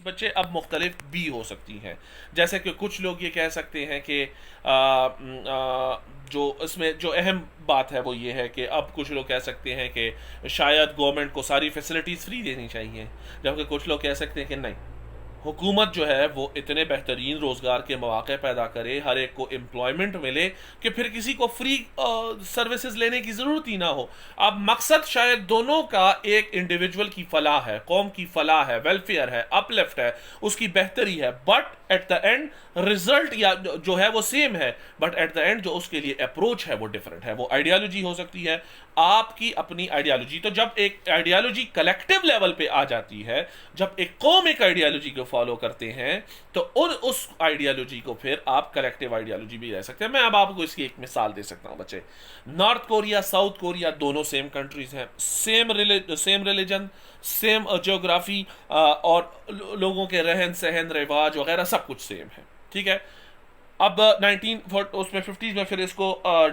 बच्चे अब मुख्तलिफ भी हो सकती हैं। जैसे कि कुछ लोग ये कह सकते हैं कि जो इसमें जो अहम बात है वो ये है कि अब कुछ लोग कह सकते हैं कि शायद गवर्नमेंट को सारी फैसिलिटीज़ फ्री देनी चाहिए, जबकि कुछ लोग कह सकते हैं कि नहीं, हुकूमत जो है वो इतने बेहतरीन रोज़गार के मौके पैदा करे, हर एक को एम्प्लॉयमेंट मिले कि फिर किसी को फ्री सर्विसेज लेने की ज़रूरत ही ना हो। अब मकसद शायद दोनों का एक इंडिविजुअल की फलाह है, कौम की फलाह है, वेलफेयर है, अपलिफ्ट है, उसकी बेहतरी है, but at the end result या जो है वो सेम है, बट एट द एंड जो उसके लिए अप्रोच है वो डिफरेंट है। वो आइडियालॉजी हो सकती है, आपकी अपनी आइडियालॉजी। तो जब एक आइडियालॉजी कलेक्टिव लेवल पे आ जाती है, जब एक कौम एक आइडियालॉजी को फॉलो करते हैं, तो उस आइडियालॉजी को फिर आप कलेक्टिव आइडियालॉजी भी रह सकते हैं। मैं अब आपको इसकी एक मिसाल दे सकता हूं बच्चे। नॉर्थ कोरिया, साउथ कोरिया दोनों सेम कंट्रीज हैं, सेम रिलीजन, सेम ज्योग्राफी, और लोगों के रहन सहन, रिवाज वगैरह सब कुछ सेम है, ठीक है। अब 1950 में फिर इसको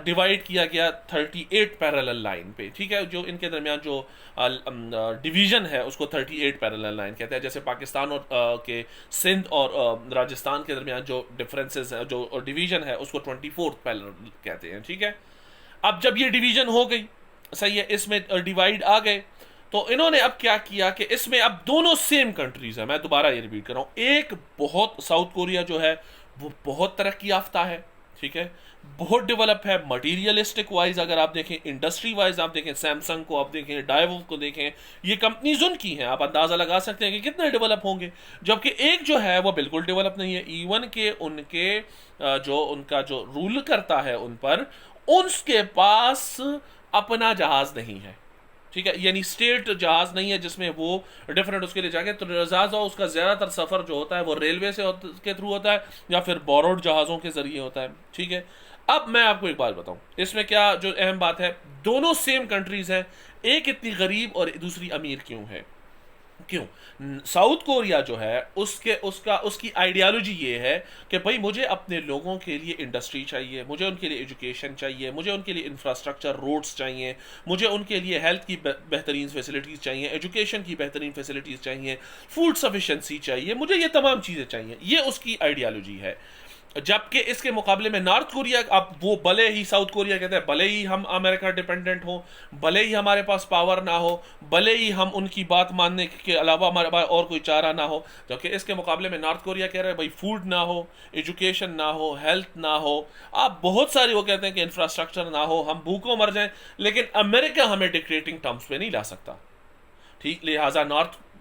डिवाइड किया गया 38 पैरेलल लाइन पे, ठीक है। जो इनके दरमियान जो डिवीजन है उसको 38 पैरेलल लाइन कहते हैं। जैसे पाकिस्तान और के सिंध और राजस्थान के दरमियान जो डिफरेंसेस है, जो डिवीजन है, उसको 24 पैरेलल कहते हैं, ठीक है। अब जब ये डिवीजन हो गई, सही है, इसमें डिवाइड आ गए, तो इन्होंने अब क्या किया कि इसमें अब दोनों सेम कंट्रीज है। मैं दोबारा ये रिपीट कर रहा हूं, एक बहुत, साउथ कोरिया जो है वो बहुत तरक्की याफ्ता है, ठीक है, बहुत डेवलप है मटीरियलिस्टिक वाइज। अगर आप देखें, इंडस्ट्री वाइज आप देखें, सैमसंग को आप देखें, डाइवो को देखें, ये कंपनीज उनकी हैं, आप अंदाजा लगा सकते हैं कि कितने डेवलप होंगे। जबकि एक जो है वो बिल्कुल डेवलप नहीं है, इवन के उनके जो उनका जो रूल करता है उन पर, उसके पास अपना जहाज नहीं है, ठीक है, यानी स्टेट जहाज नहीं है जिसमें वो डिफरेंट उसके लिए जाके। तो जहाज हो, उसका ज्यादातर सफर जो होता है वो रेलवे से के थ्रू होता है या फिर बोरोड जहाजों के जरिए होता है, ठीक है। अब मैं आपको एक बात बताऊं, इसमें क्या जो अहम बात है, दोनों सेम कंट्रीज हैं, एक इतनी गरीब और दूसरी अमीर क्यों है? क्यों? साउथ कोरिया जो है उसकी आइडियालॉजी ये है कि भाई मुझे अपने लोगों के लिए इंडस्ट्री चाहिए, मुझे उनके लिए एजुकेशन चाहिए, मुझे उनके लिए इंफ्रास्ट्रक्चर, रोड्स चाहिए, मुझे उनके लिए हेल्थ की बेहतरीन फैसिलिटीज़ चाहिए, एजुकेशन की बेहतरीन फैसिलिटीज़ चाहिए, फूड सफिशेंसी चाहिए, मुझे ये तमाम चीज़ें चाहिए। ये उसकी आइडियालॉजी है। जबकि इसके मुकाबले में नॉर्थ कोरिया, अब वो भले ही, साउथ कोरिया कहते हैं भले ही हम अमेरिका डिपेंडेंट हो, भले ही हमारे पास पावर ना हो, भले ही हम उनकी बात मानने के अलावा हमारे पास और कोई चारा ना हो, जबकि इसके मुकाबले में नॉर्थ कोरिया कह रहे हैं भाई फूड ना हो, एजुकेशन ना हो, हेल्थ ना हो, आप बहुत सारी, वो कहते हैं कि इंफ्रास्ट्रक्चर ना हो, हम भूखों मर जाएं, लेकिन अमेरिका हमें डिक्टेटिंग टर्म्स पे नहीं ला सकता, ठीक। लिहाजा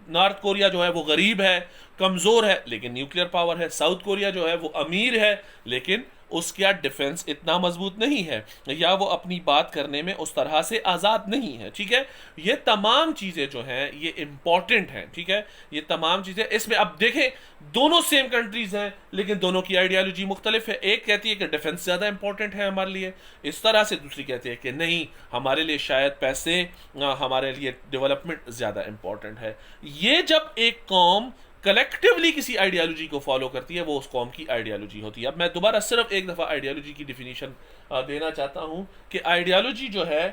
नॉर्थ कोरिया जो है वो गरीब है, कमजोर है, लेकिन न्यूक्लियर पावर है। साउथ कोरिया जो है वो अमीर है, लेकिन उसका डिफेंस इतना मजबूत नहीं है, या वो अपनी बात करने में उस तरह से आज़ाद नहीं है, ठीक है। ये तमाम चीज़ें जो हैं ये इंपॉर्टेंट हैं, ठीक है। ये तमाम चीज़ें इसमें, अब देखें, दोनों सेम कंट्रीज हैं लेकिन दोनों की आइडियालॉजी मुख्तलिफ है। एक कहती है कि डिफेंस ज़्यादा इंपॉर्टेंट है हमारे लिए इस तरह से, दूसरी कहती है कि नहीं, हमारे लिए शायद पैसे, हमारे लिए डेवलपमेंट ज़्यादा इंपॉर्टेंट है। ये जब एक कौम कलेक्टिवली किसी आइडियालॉजी को फॉलो करती है, वो उस कौम की आइडियालॉजी होती है। अब मैं दोबारा सिर्फ एक दफ़ा आइडियालॉजी की डिफिनीशन देना चाहता हूं कि आइडियालॉजी जो है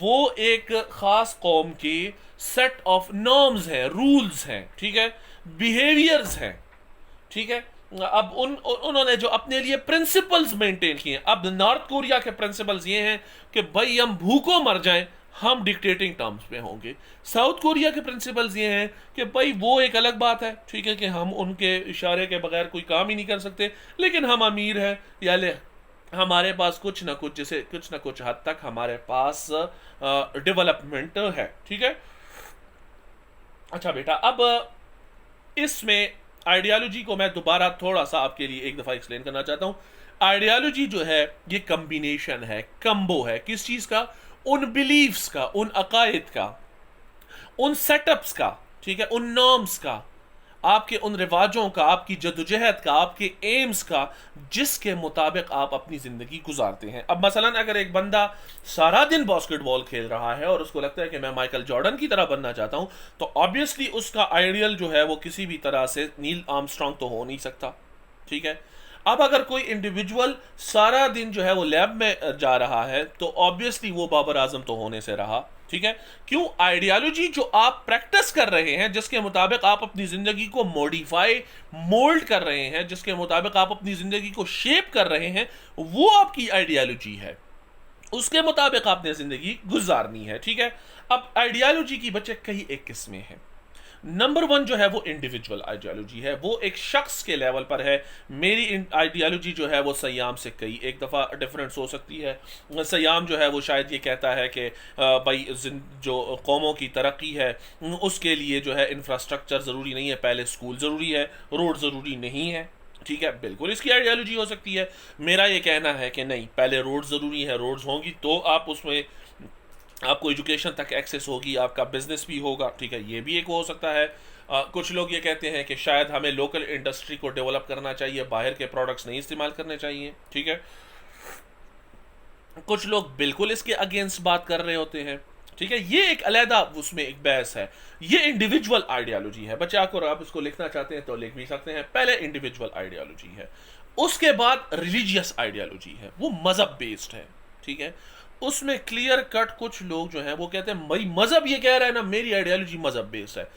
वो एक ख़ास कौम की सेट ऑफ नॉर्म्स हैं, रूल्स हैं, ठीक है, बिहेवियर्स हैं, ठीक है। अब उन्होंने जो अपने लिए प्रिंसिपल्स मेंटेन किए। अब नॉर्थ कोरिया के प्रिंसिपल्स ये हैं कि भाई हम भूखों मर जाएं, हम डिक्टेटिंग टर्म्स पे होंगे। साउथ कोरिया के प्रिंसिपल्स ये हैं कि भाई वो एक अलग बात है, ठीक है, कि हम उनके इशारे के बगैर कोई काम ही नहीं कर सकते, लेकिन हम अमीर हैं, या ले हमारे पास कुछ ना कुछ, जैसे कुछ ना कुछ हद तक हमारे पास डेवलपमेंट है, ठीक है। अच्छा बेटा, अब इसमें आइडियालॉजी को मैं दोबारा थोड़ा सा आपके लिए एक दफ़ा एक्सप्लेन करना चाहता हूँ। आइडियालॉजी जो है ये कम्बिनेशन है, कम्बो है, किस चीज़ का? उन बिलीव्स का, उन अकायद का, उन सेटअप्स का, ठीक है, उन नॉर्म्स का, आपके उन रिवाजों का, आपकी जद्दोजहद का, आपके एम्स का, जिसके मुताबिक आप अपनी ज़िंदगी गुजारते हैं। अब मसलन अगर एक बंदा सारा दिन बास्केटबॉल खेल रहा है और उसको लगता है कि मैं माइकल जॉर्डन की तरह बनना चाहता हूं, तो ऑब्वियसली उसका आइडियल जो है वो किसी भी तरह से नील आर्मस्ट्रांग तो हो नहीं सकता, ठीक है। अब अगर कोई इंडिविजुअल सारा दिन जो है वो लैब में जा रहा है, तो ऑब्वियसली वो बाबर आजम तो होने से रहा, ठीक है? क्यों? आइडियोलॉजी जो आप प्रैक्टिस कर रहे हैं, जिसके मुताबिक आप अपनी जिंदगी को मॉडिफाई, मोल्ड कर रहे हैं, जिसके मुताबिक आप अपनी जिंदगी को शेप कर रहे हैं, वो आपकी आइडियोलॉजी है। उसके मुताबिक आपने जिंदगी गुजारनी है। ठीक है? अब आइडियोलॉजी की बच्चे कई एक किस्में हैं। नंबर वन जो है वो इंडिविजुअल आइडियोलॉजी है, वो एक शख्स के लेवल पर है। मेरी आइडियोलॉजी जो है वो सयाम से कई एक दफ़ा डिफरेंस हो सकती है। सयाम जो है वो शायद ये कहता है कि भाई जो कौमों की तरक्की है उसके लिए जो है इंफ्रास्ट्रक्चर ज़रूरी नहीं है, पहले स्कूल ज़रूरी है, रोड ज़रूरी नहीं है। ठीक है? बिल्कुल इसकी आइडियोलॉजी हो सकती है। मेरा ये कहना है कि नहीं, पहले रोड ज़रूरी है, रोड्स होंगी तो आप उसमें आपको एजुकेशन तक एक्सेस होगी, आपका बिजनेस भी होगा। ठीक है? ये भी एक हो सकता है। कुछ लोग ये कहते हैं कि शायद हमें लोकल इंडस्ट्री को डेवलप करना चाहिए, बाहर के प्रोडक्ट्स नहीं इस्तेमाल करने चाहिए। ठीक है? कुछ लोग बिल्कुल इसके अगेंस्ट बात कर रहे होते हैं। ठीक है? ये एक अलहदा उसमें एक बहस है। ये इंडिविजुअल आइडियोलॉजी है। बच्चे आपको, आप इसको लिखना चाहते हैं तो लिख भी सकते हैं। पहले इंडिविजुअल आइडियोलॉजी है, उसके बाद रिलीजियस आइडियोलॉजी है, वो मजहब बेस्ड है। ठीक है? उसमें क्लियर कट कुछ लोग जो हैं वो कहते हैं भाई मजहब ये कह रहा है ना, मेरी आइडियोलॉजी मजहब बेस्ड है।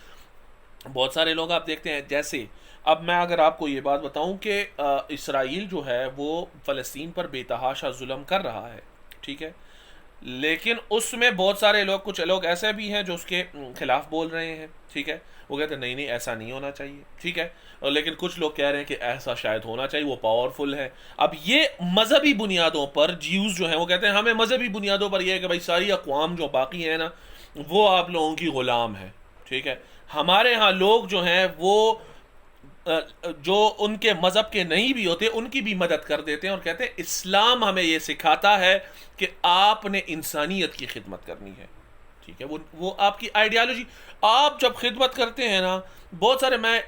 बहुत सारे लोग आप देखते हैं, जैसे अब मैं अगर आपको ये बात बताऊं कि इसराइल जो है वो फ़लस्तीन पर बेतहाशा जुल्म कर रहा है। ठीक है? लेकिन उसमें बहुत सारे लोग, कुछ लोग ऐसे भी हैं जो उसके खिलाफ बोल रहे हैं। ठीक है? वो कहते हैं नहीं नहीं ऐसा नहीं होना चाहिए। ठीक है? और लेकिन कुछ लोग कह रहे हैं कि ऐसा शायद होना चाहिए, वो पावरफुल है। अब ये मजहबी बुनियादों पर ज्यूज जो हैं वो कहते हैं हमें मजहबी बुनियादों पर यह है कि भाई सारी अक़वाम जो बाकी है ना वो आप लोगों की गुलाम है। ठीक है? हमारे यहाँ लोग जो हैं वो जो उनके मज़हब के नहीं भी होते उनकी भी मदद कर देते हैं और कहते हैं इस्लाम हमें यह सिखाता है कि आपने इंसानियत की खिदमत करनी है। ठीक है? वो आपकी आइडियोलॉजी। आप जब खिदमत करते हैं ना, बहुत सारे, मैं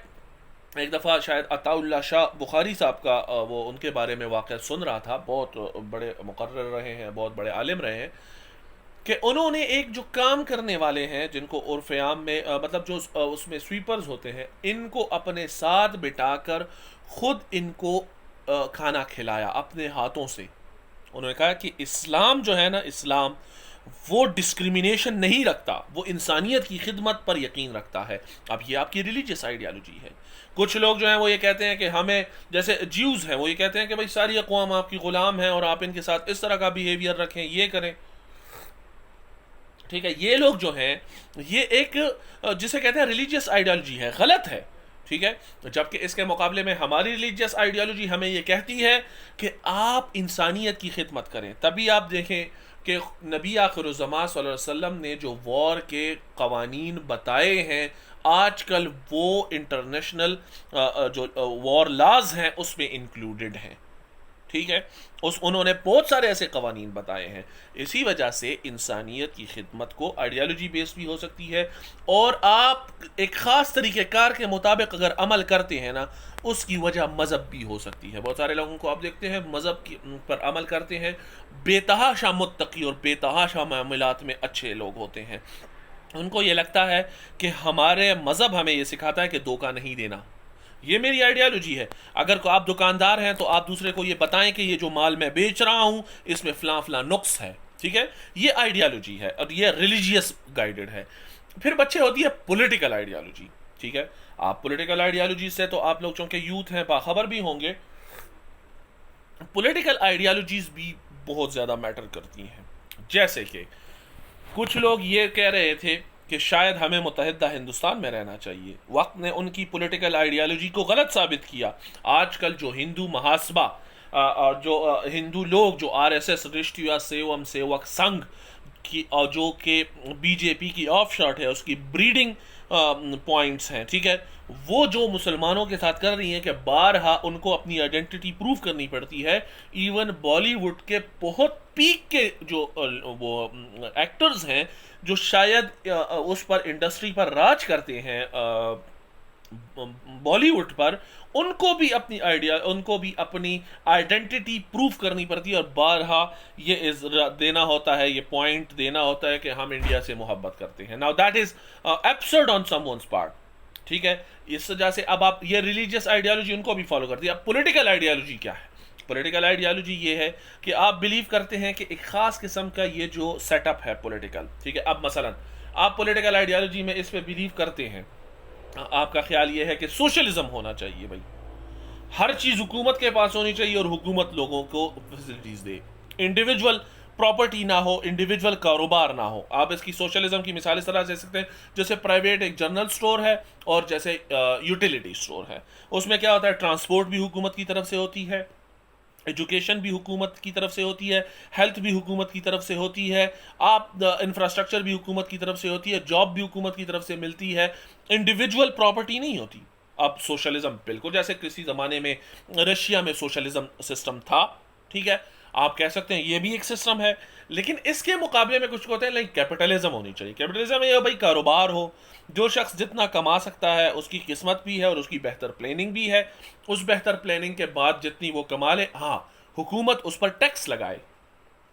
एक दफ़ा शायद अताउल्लाह शाह बुखारी साहब का वो उनके बारे में वाक़या सुन रहा था। बहुत बड़े मुकर्रर रहे हैं, बहुत बड़े आलिम रहे हैं, कि उन्होंने एक जो काम करने वाले हैं जिनको उर्फ़-ए-आम में मतलब जो उसमें स्वीपर्स होते हैं, इनको अपने साथ बिठाकर खुद इनको खाना खिलाया अपने हाथों से। उन्होंने कहा कि इस्लाम जो है ना, इस्लाम वो डिस्क्रिमिनेशन नहीं रखता, वो इंसानियत की खिदमत पर यकीन रखता है। अब ये आपकी रिलीजियस आइडियोलॉजी है। कुछ लोग जो हैं वो ये कहते हैं कि हमें, जैसे ज्यूज़ हैं, वो ये कहते हैं कि भाई सारी अक़वाम आपकी ग़ुलाम है और आप इनके साथ इस तरह का बिहेवियर रखें, ये करें। ठीक है? ये लोग जो हैं ये एक जिसे कहते हैं रिलीजियस आइडियोलॉजी है, गलत है। ठीक है? जबकि इसके मुकाबले में हमारी रिलीजियस आइडियोलॉजी हमें ये कहती है कि आप इंसानियत की खिदमत करें। तभी आप देखें कि नबी आखिरुज़्ज़मान सल्लल्लाहु अलैहि वसल्लम ने जो वॉर के कवानीन बताए हैं, आजकल वो इंटरनेशनल जो वॉर लाज हैं उसमें इंक्लूडेड हैं। ठीक है? उन्होंने बहुत सारे ऐसे कवानीन बताए हैं। इसी वजह से इंसानियत की खिदमत को आइडियोलॉजी बेस्ड भी हो सकती है, और आप एक ख़ास तरीक़ेकार के मुताबिक अगर अमल करते हैं ना, उसकी वजह मज़हब भी हो सकती है। बहुत सारे लोगों को आप देखते हैं मज़हब पर अमल करते हैं, बेतहाशा मुत्तकी और बेतहाशा मामलात में अच्छे लोग होते हैं। उनको ये लगता है कि हमारे मज़हब हमें ये सिखाता है कि धोखा नहीं देना। ये मेरी आइडियोलॉजी है। अगर आप दुकानदार हैं तो आप दूसरे को ये बताएं कि ये जो माल मैं बेच रहा हूं इसमें फलां फलां नुक्स है। ठीक है? ये आइडियोलॉजी है और ये रिलीजियस गाइडेड है। फिर बच्चे होती है पॉलिटिकल आइडियोलॉजी। ठीक है? आप पॉलिटिकल आइडियोलॉजी से, तो आप लोग चूंकि यूथ हैं बाखबर भी होंगे, पॉलिटिकल आइडियोलॉजीज भी बहुत ज़्यादा मैटर करती हैं। जैसे कि कुछ लोग ये कह रहे थे कि शायद हमें मुत्तहिदा हिंदुस्तान में रहना चाहिए। वक्त ने उनकी पॉलिटिकल आइडियोलॉजी को गलत साबित किया। आजकल जो हिंदू महासभा और जो हिंदू लोग जो आरएसएस राष्ट्रीय सेवम सेवक संघ की और जो कि बीजेपी की ऑफ शॉट है, उसकी ब्रीडिंग पॉइंट्स हैं। ठीक है? वो जो मुसलमानों के साथ कर रही हैं कि बारहा उनको अपनी आइडेंटिटी प्रूव करनी पड़ती है। इवन बॉलीवुड के बहुत पीक के जो वो एक्टर्स हैं जो शायद उस पर इंडस्ट्री पर राज करते हैं बॉलीवुड पर, उनको भी अपनी आइडेंटिटी प्रूव करनी पड़ती है और बारहा ये देना होता है, ये पॉइंट देना होता है कि हम इंडिया से मोहब्बत करते हैं। Now that is absurd on someone's part. ठीक है? इस वजह से अब आप ये रिलीजियस आइडियोलॉजी उनको भी फॉलो करती है। अब पॉलिटिकल आइडियोलॉजी क्या है? पॉलिटिकल आइडियोलॉजी ये है कि आप बिलीव करते हैं कि एक ख़ास किस्म का ये जो सेटअप है पॉलिटिकल, ठीक है। अब मसलन आप पॉलिटिकल आइडियोलॉजी में इस पे बिलीव करते हैं, आपका ख्याल ये है कि सोशलिज्म होना चाहिए भाई, हर चीज़ हुकूमत के पास होनी चाहिए और हुकूमत लोगों को फैसिलिटीज़ दे, इंडिविजुअल प्रॉपर्टी ना हो, इंडिविजुअल कारोबार ना हो। आप इसकी सोशलिज्म की मिसाल इस तरह दे सकते हैं जैसे प्राइवेट एक जनरल स्टोर है और जैसे यूटिलिटी स्टोर है। उसमें क्या होता है, ट्रांसपोर्ट भी हुकूमत की तरफ से होती है, एजुकेशन भी हुकूमत की तरफ से होती है, हेल्थ भी हुकूमत की तरफ से होती है, आप इंफ्रास्ट्रक्चर भी हुकूमत की तरफ से होती है, जॉब भी हुकूमत की तरफ से मिलती है, इंडिविजुअल प्रॉपर्टी नहीं होती। अब सोशलिज्म बिल्कुल जैसे किसी ज़माने में रशिया में सोशलिज्म सिस्टम था, ठीक है, आप कह सकते हैं ये भी एक सिस्टम है, लेकिन इसके मुकाबले में कुछ होते हैं लाइक कैपिटलिज्म होनी चाहिए। कैपिटलिज्म में ये भाई कारोबार हो, जो शख्स जितना कमा सकता है उसकी किस्मत भी है और उसकी बेहतर प्लानिंग भी है, उस बेहतर प्लानिंग के बाद जितनी वो कमा ले, हाँ हुकूमत उस पर टैक्स लगाए,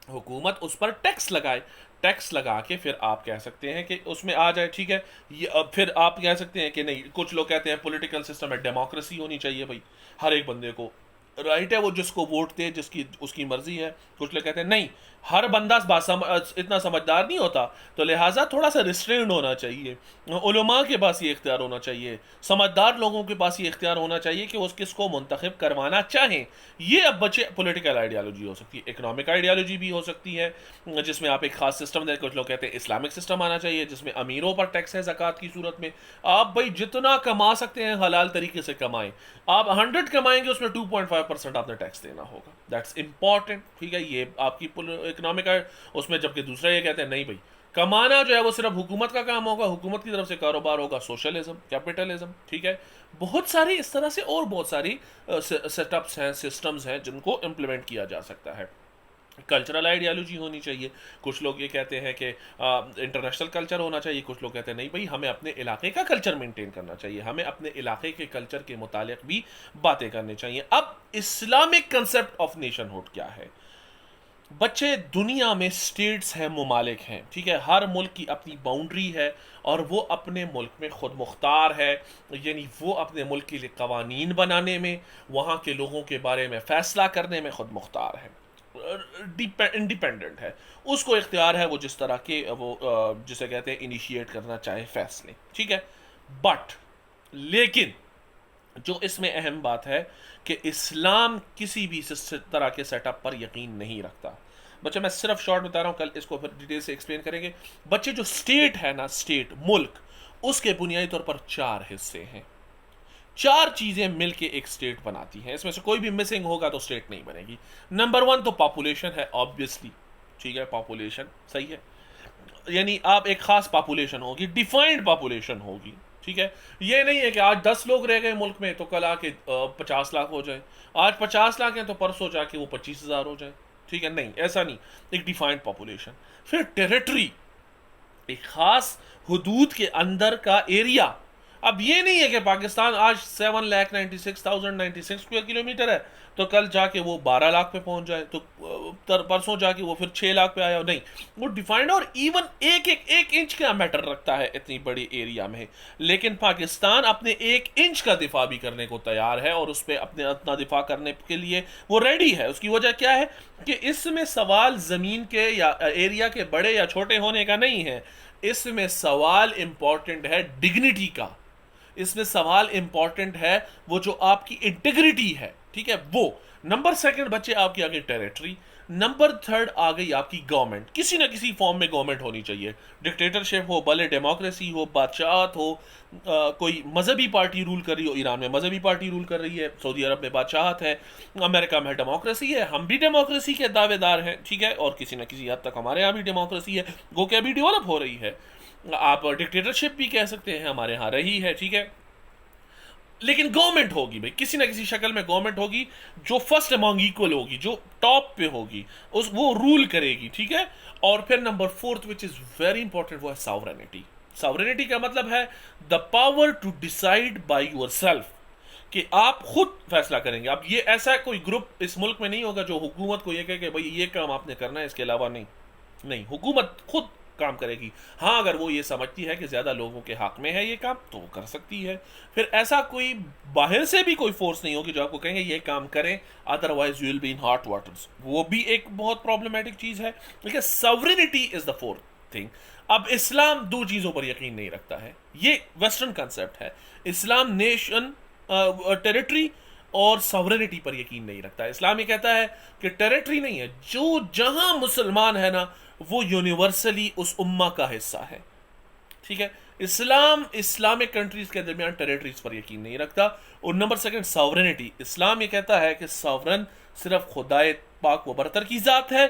हुकूमत उस पर टैक्स लगाए, टैक्स लगा के फिर आप कह सकते हैं कि उसमें आ जाए, ठीक है। ये अब फिर आप कह सकते हैं कि नहीं, कुछ लोग कहते हैं पॉलिटिकल सिस्टम में डेमोक्रेसी होनी चाहिए भाई, हर एक बंदे को राइट है वो जिसको वोट दे, जिसकी उसकी मर्जी है। कुछ लोग कहते हैं नहीं, हर बंदा इतना समझदार नहीं होता, तो लिहाजा थोड़ा सा रिस्ट्रेंड होना चाहिए, उलमा के पास ये इख्तियार होना चाहिए, समझदार लोगों के पास ये इख्तियार होना चाहिए कि वो किसको मुंतखब करवाना चाहें। ये अब बच्चे पॉलिटिकल आइडियोलॉजी हो सकती है, इकोनॉमिक आइडियोलॉजी भी हो सकती है जिसमें आप एक खास सिस्टम दें। कुछ लोग कहते हैं इस्लामिक सिस्टम आना चाहिए जिसमें अमीरों पर टैक्स है ज़कात की सूरत में, आप भाई जितना कमा सकते हैं हलाल तरीके से कमाएं, आप 100 कमाएंगे उसमें 2.5% आपने टैक्स देना होगा, दैट्स इंपॉर्टेंट, ठीक है। ये आपकी इकोनॉमिक है उसमें, जबकि दूसरा ये कहते हैं नहीं भाई कमाना जो है वो सिर्फ हुकूमत का काम होगा, हुकूमत की तरफ से कारोबार होगा, सोशलिज्म, कैपिटलिज्म, ठीक है। बहुत सारी इस तरह से और बहुत सारी सेटअप्स हैं, सिस्टम्स हैं जिनको इम्प्लीमेंट किया जा सकता है। कल्चरल आइडियोलॉजी होनी चाहिए, कुछ लोग ये कहते हैं कि इंटरनेशनल कल्चर होना चाहिए, कुछ लोग कहते हैं नहीं भाई हमें अपने इलाके का कल्चर मेंटेन करना चाहिए, हमें अपने इलाके के कल्चर के मुतालिक भी बातें करनी चाहिए। अब इस्लामिक कंसेप्ट ऑफ नेशनहुड क्या है? बच्चे दुनिया में स्टेट्स हैं, ममालिक हैं, ठीक है, हर मुल्क की अपनी बाउंड्री है और वो अपने मुल्क में खुद मुख्तार है, यानी वो अपने मुल्क के लिए कवानीन बनाने में, वहाँ के लोगों के बारे में फ़ैसला करने में खुद मुख्तार है, इंडिपेंडेंट है, उसको इख्तियार है वो जिस तरह के वो जिसे कहते हैं इनिशिएट करना चाहे फैसले, ठीक है। बट लेकिन जो इसमें अहम बात है कि इस्लाम किसी भी तरह के सेटअप पर यकीन नहीं रखता। बच्चे मैं सिर्फ शॉर्ट बता रहा हूँ, कल इसको फिर डिटेल से एक्सप्लेन करेंगे। बच्चे जो स्टेट है ना, स्टेट मुल्क, उसके बुनियादी तौर पर 4 हिस्से हैं, 4 चीज़ें मिलके एक स्टेट बनाती हैं, इसमें से कोई भी मिसिंग होगा तो स्टेट नहीं बनेगी। नंबर 1 तो पॉपुलेशन है, ऑब्वियसली, ठीक है, पॉपुलेशन सही है, यानी आप एक खास पॉपुलेशन होगी, डिफाइंड पॉपुलेशन होगी, ठीक है। ये नहीं है कि आज 10 लोग रह गए मुल्क में तो कल आके 50 लाख हो जाए, आज 50 लाख हैं तो परसों जाके वो 25,000 हो जाए, ठीक है, नहीं ऐसा नहीं, एक डिफाइंड पॉपुलेशन। फिर टेरिटरी, एक खास हुदूद के अंदर का एरिया। अब ये नहीं है कि पाकिस्तान आज 7,96,096 स्क्वायर किलोमीटर है तो कल जाके वो 12 लाख पे पहुंच जाए, तो परसों जाके वो फिर 6 लाख पे आया, नहीं, वो डिफाइंड। और इवन एक इंच का मैटर रखता है इतनी बड़ी एरिया में, लेकिन पाकिस्तान अपने 1 इंच का दिफा भी करने को तैयार है और उस पर अपने अपना दिफा करने के लिए वो रेडी है। उसकी वजह क्या है कि इसमें सवाल ज़मीन के या एरिया के बड़े या छोटे होने का नहीं है, इसमें सवाल इंपॉर्टेंट है डिग्निटी का, इसमें सवाल इंपॉर्टेंट है वो जो आपकी इंटीग्रिटी है, ठीक है, वो। नंबर 2 बच्चे आपकी आ गई टेरिटरी, नंबर 3 आ गई आपकी गवर्नमेंट, किसी ना किसी फॉर्म में गवर्नमेंट होनी चाहिए, डिक्टेटरशिप हो, भले डेमोक्रेसी हो, बादशाहत हो, कोई मजहबी पार्टी रूल कर रही हो, ईरान में मजहबी पार्टी रूल कर रही है, सऊदी अरब में बादशाहत है, अमेरिका में डेमोक्रेसी है, हम भी डेमोक्रेसी के दावेदार हैं, ठीक है, और किसी ना किसी हद तक हमारे यहाँ भी डेमोक्रेसी है, वो क्या भी डेवलप हो रही है, आप डिक्टेटरशिप भी कह सकते हैं, हमारे यहाँ रही है, ठीक है। लेकिन गवर्नमेंट होगी भाई, किसी ना किसी शक्ल में गवर्नमेंट होगी जो फर्स्ट अमॉन्ग इक्वल होगी, जो टॉप पे होगी, उस वो रूल करेगी, ठीक है। और फिर number 4 which is very important, वो है सॉवरेनिटी। सॉवरेनिटी का मतलब है the power to decide by yourself, कि आप खुद फैसला करेंगे। अब ये ऐसा कोई ग्रुप इस मुल्क में नहीं होगा जो हुकूमत को ये कहे कि भाई ये काम आपने करना है, इसके अलावा नहीं, हुकूमत खुद काम करेगी। हाँ, अगर वो ये समझती है कि ज़्यादा लोगों के हक में है ये काम, तो वो कर सकती है। फिर ऐसा कोई बाहर से भी कोई फोर्स नहीं होगी जो आपको कहेंगे ये काम करें, otherwise you will be in hot waters. वो भी एक बहुत प्रॉब्लमेटिक चीज़ है। लेकिन sovereignty is the fourth thing. अब इस्लाम दो चीज़ों पर यकीन नहीं रखता है, ये वेस्टर्न कंसेप्ट है। इस्लाम नेशन, टेरिटरी और सॉवरेनिटी पर यकीन नहीं रखता है। इस्लाम ये कहता है कि टेरिटरी नहीं है, जो जहां मुसलमान है ना वो यूनिवर्सली उस उम्मा का हिस्सा है। ठीक है, इस्लाम इस्लामिक कंट्रीज के दरमियान टेरिटरीज पर यकीन नहीं रखता। और नंबर सेकंड, सॉवरेनिटी। इस्लाम ये कहता है कि सॉवरन सिर्फ खुदाए पाक व बरतर की ज़ात है।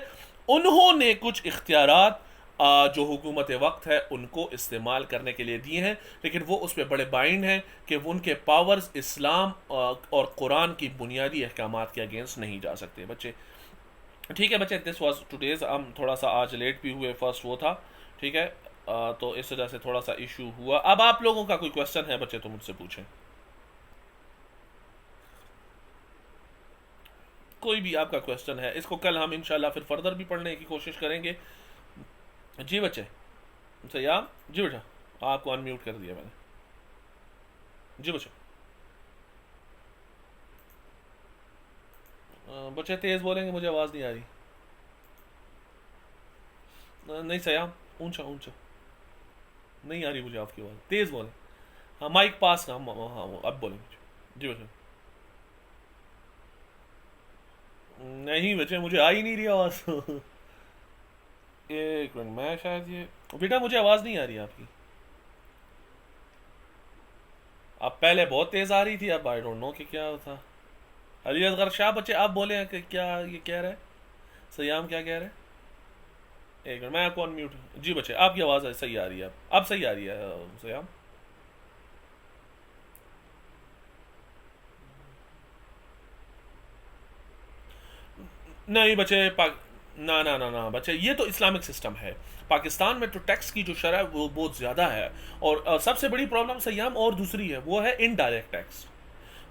उन्होंने कुछ इख्तियारात जो हुकूमत वक्त है उनको इस्तेमाल करने के लिए दिए हैं, लेकिन वो उस पर बड़े बाइंड हैं कि वो उनके पावर्स इस्लाम और कुरान की बुनियादी अहकामात के अगेंस्ट नहीं जा सकते। बच्चे ठीक है बच्चे, दिस वाज टुडेज। हम थोड़ा सा आज लेट भी हुए, फर्स्ट वो था। ठीक है, तो इस वजह से थोड़ा सा इशू हुआ। अब आप लोगों का कोई क्वेश्चन है बच्चे तो मुझसे पूछें, कोई भी आपका क्वेश्चन है। इसको कल हम इंशाल्लाह फिर फर्दर भी पढ़ने की कोशिश करेंगे। जी बच्चे, सयाम जी बेटा, आपको अनम्यूट कर दिया मैंने। जी बच्चे, बच्चे तेज बोलेंगे, मुझे आवाज़ नहीं आ रही। नहीं सयाम, ऊंचा ऊंचा, नहीं आ रही मुझे आपकी आवाज़, तेज बोलें। हाँ माइक पास, हाँ हाँ अब बोलें। जी बच्चे, नहीं बच्चे मुझे आ ही नहीं रही आवाज़। एक मिनट, मैं शायद ये बेटा मुझे आवाज़ नहीं आ रही आपकी। अब पहले बहुत तेज़ आ रही थी, अब आई डोंट नो कि क्या था। अली असगर शाह बच्चे आप बोले हैं कि क्या ये कह रहे हैं, सयाम क्या कह रहे हैं। एक मिनट, मैं आपको अनम्यूट। जी बच्चे, आपकी आवाज़ सही आ रही है, अब सही आ रही है सयाम। नहीं बच्चे, ना ना ना ना बच्चे, ये तो इस्लामिक सिस्टम है। पाकिस्तान में तो टैक्स की जो शरह है वो बहुत ज़्यादा है। और सबसे बड़ी प्रॉब्लम सयाम और दूसरी है, वो है इनडायरेक्ट टैक्स।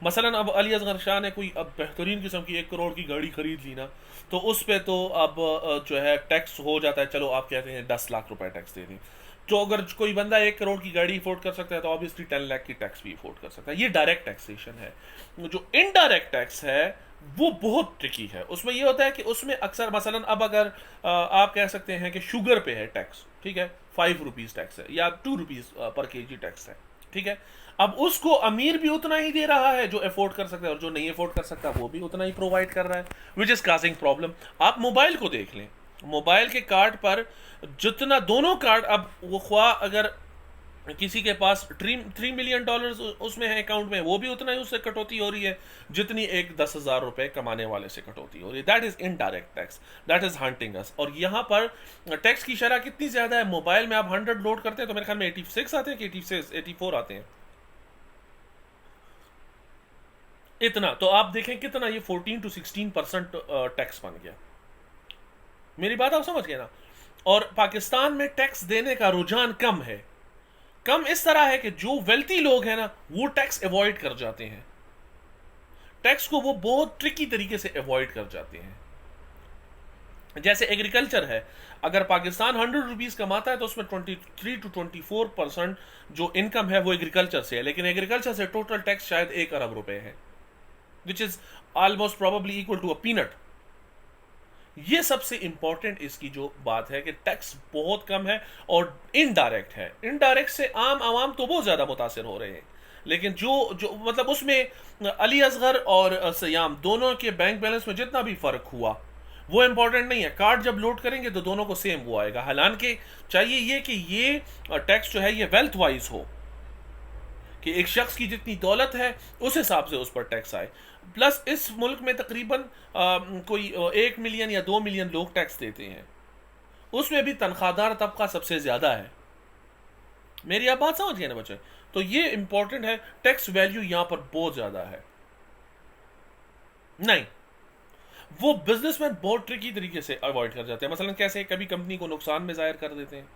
मसलन अब अली असगर शाह ने कोई अब बेहतरीन किस्म की 1 करोड़ की गाड़ी खरीद ली ना, तो उस पर तो अब जो है टैक्स हो जाता है। चलो आप कहते हैं 10 लाख रुपए टैक्स दे दें, तो अगर कोई बंदा 1 करोड़ की गाड़ी अफोर्ड कर सकता है तो ऑब्वियसली 10 लाख की टैक्स भी अफोर्ड कर सकता है। ये डायरेक्ट टैक्सेशन है। जो इनडायरेक्ट टैक्स है वो बहुत ट्रिकी है। उसमें ये होता है कि उसमें अक्सर मसलन अब अगर आप कह सकते हैं कि शुगर पे है टैक्स, ठीक है, 5 रुपीज़ टैक्स है या 2 रुपीज़ पर केजी टैक्स है। ठीक है, अब उसको अमीर भी उतना ही दे रहा है जो अफोर्ड कर सकता है, और जो नहीं अफोर्ड कर सकता वो भी उतना ही प्रोवाइड कर रहा है, विच इज़ काजिंग प्रॉब्लम। आप मोबाइल को देख लें, मोबाइल के कार्ड पर जितना दोनों कार्ड, अब वो ख्वाह अगर किसी के पास $3 मिलियन उसमें है अकाउंट में, वो भी उतना ही उससे कटौती हो रही है जितनी एक 10,000 रुपए कमाने वाले से कटौती हो रही है। That is indirect tax, that is hunting us. और यहाँ पर टैक्स की शरह कितनी ज्यादा है। मोबाइल में आप 100 लोड करते हैं तो मेरे ख्याल में 86 आते हैं कि 86 84 आते हैं, इतना। तो आप देखें कितना ये 14 to 16% टैक्स बन गया। मेरी बात आप समझ गए ना। और पाकिस्तान में टैक्स देने का रुझान कम है। कम इस तरह है कि जो वेल्थी लोग हैं ना वो टैक्स अवॉइड कर जाते हैं, टैक्स को वो बहुत ट्रिकी तरीके से अवॉइड कर जाते हैं। जैसे एग्रीकल्चर है, अगर पाकिस्तान 100 रुपीज़ कमाता है तो उसमें 23 to 24% जो इनकम है वो एग्रीकल्चर से है, लेकिन एग्रीकल्चर से टोटल टैक्स शायद 1 अरब रुपए है, which is almost probably equal to a peanut. ये सबसे इंपॉर्टेंट इसकी जो बात है कि टैक्स बहुत कम है और इनडायरेक्ट है। इनडायरेक्ट से आम आवाम तो बहुत ज्यादा मुतासिर हो रहे हैं, लेकिन जो जो मतलब उसमें अली असगर और सयाम दोनों के बैंक बैलेंस में जितना भी फर्क हुआ वो इंपॉर्टेंट नहीं है। कार्ड जब लोड करेंगे तो दोनों को सेम वो आएगा। हालांकि चाहिए ये कि ये टैक्स जो है ये वेल्थ वाइज हो, कि एक शख्स की जितनी दौलत है उस हिसाब से उस पर टैक्स आए। प्लस इस मुल्क में तकरीबन कोई 1 मिलियन या 2 मिलियन लोग टैक्स देते हैं, उसमें भी तनख्वाहदार तबका सबसे ज्यादा है। मेरी आप बात समझ गए ना बच्चे। तो ये इंपॉर्टेंट है, टैक्स वैल्यू यहां पर बहुत ज्यादा है। नहीं, वो बिजनेसमैन बहुत ट्रिकी तरीके से अवॉइड कर जाते हैं। मसलन कैसे, कभी कंपनी को नुकसान में जाहिर कर देते हैं।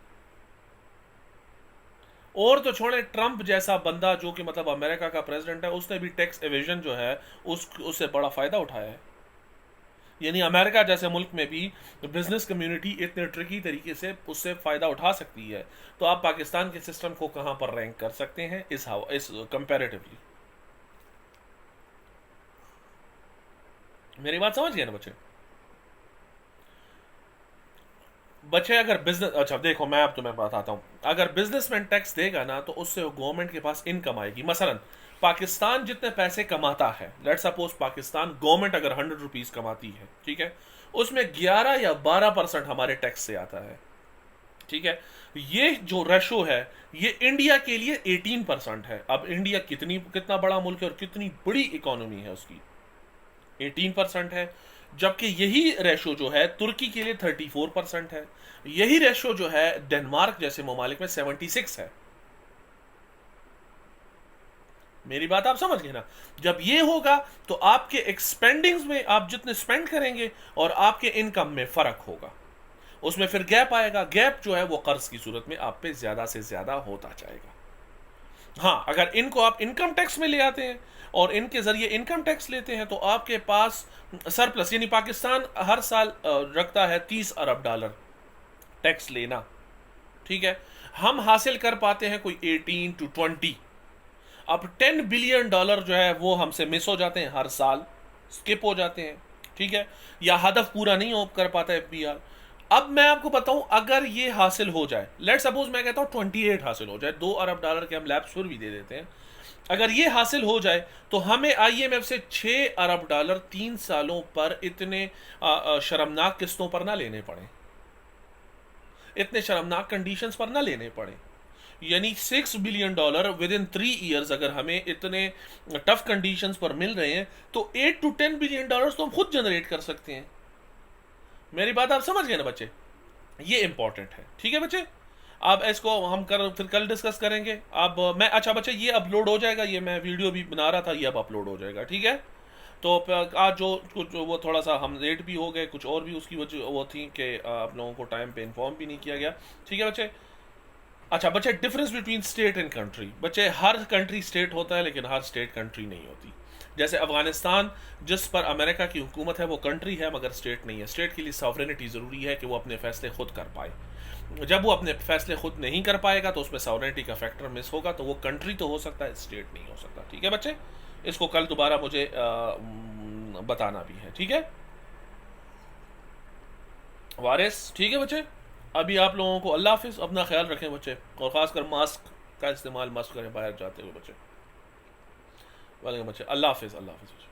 और तो छोड़े, ट्रंप जैसा बंदा जो कि मतलब अमेरिका का प्रेसिडेंट है, उसने भी टैक्स एवेजन जो है उससे बड़ा फायदा उठाया है। यानी अमेरिका जैसे मुल्क में भी बिजनेस कम्युनिटी इतने ट्रिकी तरीके से उससे फ़ायदा उठा सकती है, तो आप पाकिस्तान के सिस्टम को कहाँ पर रैंक कर सकते हैं इस कंपैरेटिवली। मेरी बात समझ गए ना बच्चे? अगर बिजनेस, अच्छा देखो मैं अब तुम्हें बताता हूँ, अगर बिजनेसमैन टैक्स देगा ना तो उससे गवर्नमेंट के पास इनकम आएगी। मसलन पाकिस्तान जितने पैसे कमाता है, लेट्स सपोज पाकिस्तान गवर्नमेंट अगर 100 रुपीज कमाती है, ठीक है, उसमें 11 या 12% हमारे टैक्स से आता है, ठीक है। ये जो रेशो है ये इंडिया के लिए 18% है। अब इंडिया कितना बड़ा मुल्क है और कितनी बड़ी इकोनॉमी है उसकी, 18% है। जबकि यही रेशो जो है तुर्की के लिए 34% है, यही रेशो जो है डेनमार्क जैसे ममालिक में 76 है। मेरी बात आप समझ गए ना? जब ये होगा तो आपके एक्सपेंडिंग्स में आप जितने स्पेंड करेंगे और आपके इनकम में फर्क होगा, उसमें फिर गैप आएगा। गैप जो है वो कर्ज की सूरत में आप पे ज्यादा से ज्यादा होता जाएगा। हाँ, अगर इनको आप इनकम टैक्स में ले आते हैं और इनके जरिए इनकम टैक्स लेते हैं तो आपके पास सरप्लस, यानी पाकिस्तान हर साल रखता है $30 अरब टैक्स लेना, ठीक है, हम हासिल कर पाते हैं कोई 18 to 20। अब $10 बिलियन जो है वो हमसे मिस हो जाते हैं, हर साल स्किप हो जाते हैं, ठीक है, या हदफ पूरा नहीं हो कर पाता FBR। अब मैं आपको बताऊं, अगर ये हासिल हो जाए, लेट सपोज मैं कहता हूं 28 हासिल हो जाए, $2 अरब के हम लैप्स फिर भी दे देते हैं, अगर ये हासिल हो जाए तो हमें IMF से $6 अरब 3 सालों पर इतने शर्मनाक किस्तों पर ना लेने पड़े, इतने शर्मनाक कंडीशंस पर ना लेने पड़े। यानी $6 बिलियन विद इन 3 ईयर्स अगर हमें इतने टफ कंडीशंस पर मिल रहे हैं तो $8 to 10 बिलियन तो हम खुद जनरेट कर सकते हैं। मेरी बात आप समझ गए ना बच्चे? ये इंपॉर्टेंट है, ठीक है बच्चे। अब इसको हम फिर कल डिस्कस करेंगे। अब मैं, अच्छा बच्चे ये अपलोड हो जाएगा, ये मैं वीडियो भी बना रहा था, ये अब अपलोड हो जाएगा, ठीक है। तो आज जो कुछ वो थोड़ा सा हम लेट भी हो गए, कुछ और भी उसकी वजह वो थी कि आप लोगों को टाइम पे इन्फॉर्म भी नहीं किया गया, ठीक है बच्चे। अच्छा बच्चे, difference between state and country. बच्चे हर कंट्री स्टेट होता है लेकिन हर स्टेट कंट्री नहीं होती। जैसे अफगानिस्तान जिस पर अमेरिका की हुकूमत है वो कंट्री है मगर स्टेट नहीं है। स्टेट के लिए सॉवरेनिटी ज़रूरी है कि वो अपने फैसले खुद कर पाए। जब वो अपने फैसले खुद नहीं कर पाएगा तो उसमें सॉवरेनिटी का फैक्टर मिस होगा, तो वो कंट्री तो हो सकता है, स्टेट नहीं हो सकता, ठीक है बच्चे। इसको कल दोबारा मुझे बताना भी है, ठीक है वारिस, ठीक है बच्चे। अभी आप लोगों को अल्लाह हाफिज़, अपना ख्याल रखें बच्चे, और ख़ासकर मास्क का इस्तेमाल मस्त करें बाहर जाते हुए बच्चे। वालेकुम बच्चे, अल्लाह हाफिज़, अल्लाह हाफिज़ बच्चे।